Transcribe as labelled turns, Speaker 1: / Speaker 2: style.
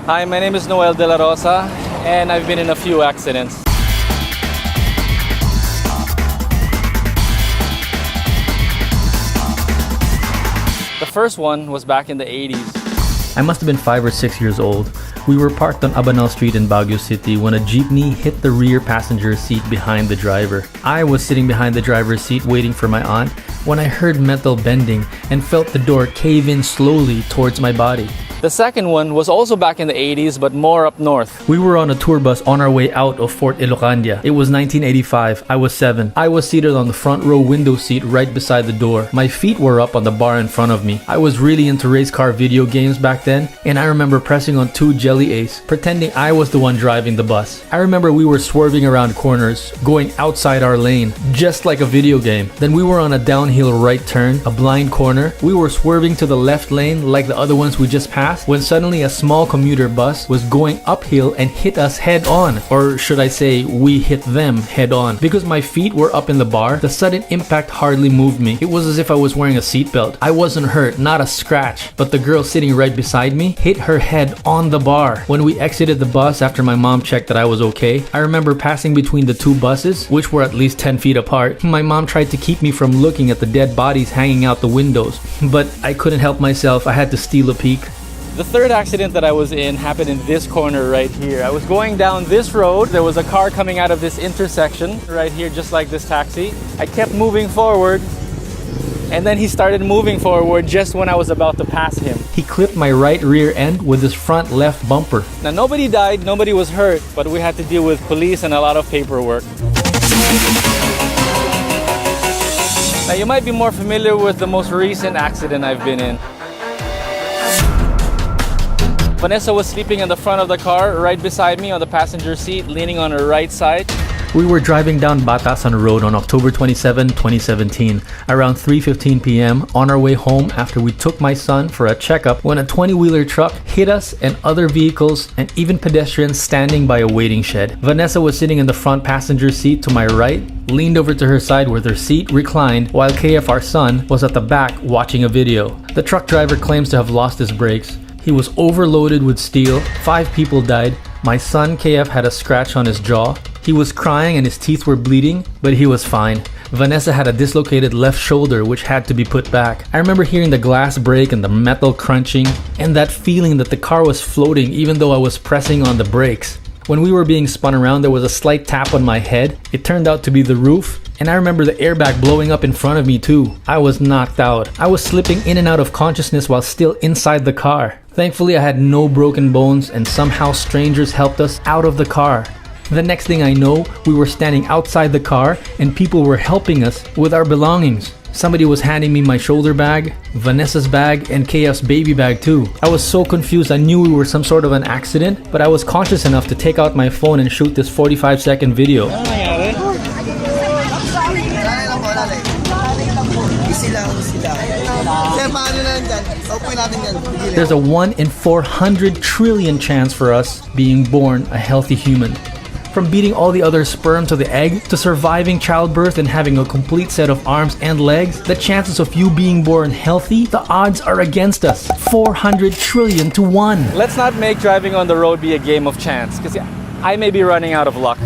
Speaker 1: Hi, my name is Noel De La Rosa, and I've been in a few accidents. The first one was back in the 80s.
Speaker 2: I must have been 5 or 6 years old. We were parked on Abanal Street in Baguio City when a jeepney hit the rear passenger seat behind the driver. I was sitting behind the driver's seat waiting for my aunt when I heard metal bending and felt the door cave in slowly towards my body.
Speaker 1: The second one was also back in the 80s, but more up north.
Speaker 2: We were on a tour bus on our way out of Fort Ilocandia. It was 1985. I was 7. I was seated on the front row window seat right beside the door. My feet were up on the bar in front of me. I was really into race car video games back then, and I remember pressing on 2 Jelly Ace, pretending I was the one driving the bus. I remember we were swerving around corners, going outside our lane, just like a video game. Then we were on a downhill right turn, a blind corner. We were swerving to the left lane like the other ones we just passed, when suddenly a small commuter bus was going uphill and hit us head on. Or should I say, we hit them head on. Because my feet were up in the bar, the sudden impact hardly moved me. It was as if I was wearing a seatbelt. I wasn't hurt, not a scratch, but the girl sitting right beside me hit her head on the bar. When we exited the bus after my mom checked that I was okay, I remember passing between the 2 buses, which were at least 10 feet apart. My mom tried to keep me from looking at the dead bodies hanging out the windows, but I couldn't help myself. I had to steal a peek.
Speaker 1: The third accident that I was in happened in this corner right here. I was going down this road. There was a car coming out of this intersection right here, just like this taxi. I kept moving forward, and then he started moving forward just when I was about to pass him.
Speaker 2: He clipped my right rear end with his front left bumper.
Speaker 1: Now, nobody died, nobody was hurt, but we had to deal with police and a lot of paperwork. Now, you might be more familiar with the most recent accident I've been in. Vanessa was sleeping in the front of the car, right beside me on the passenger seat, leaning on her right side.
Speaker 2: We were driving down Batasan Road on October 27, 2017, around 3:15 p.m. on our way home after we took my son for a checkup when a 20-wheeler truck hit us and other vehicles and even pedestrians standing by a waiting shed. Vanessa was sitting in the front passenger seat to my right, leaned over to her side with her seat reclined, while KF, our son, was at the back watching a video. The truck driver claims to have lost his brakes. He was overloaded with steel. 5 people died. My son KF had a scratch on his jaw. He was crying and his teeth were bleeding, but he was fine. Vanessa had a dislocated left shoulder which had to be put back. I remember hearing the glass break and the metal crunching, and that feeling that the car was floating even though I was pressing on the brakes. When we were being spun around, there was a slight tap on my head. It turned out to be the roof, and I remember the airbag blowing up in front of me too. I was knocked out. I was slipping in and out of consciousness while still inside the car. Thankfully, I had no broken bones, and somehow strangers helped us out of the car. The next thing I know, we were standing outside the car and people were helping us with our belongings. Somebody was handing me my shoulder bag, Vanessa's bag, and KF's baby bag too. I was so confused. I knew we were some sort of an accident, but I was conscious enough to take out my phone and shoot this 45-second video. There's a 1 in 400 trillion chance for us being born a healthy human. From beating all the other sperm to the egg, to surviving childbirth and having a complete set of arms and legs, the chances of you being born healthy, the odds are against us. 400 trillion to 1.
Speaker 1: Let's not make driving on the road be a game of chance, because I may be running out of luck.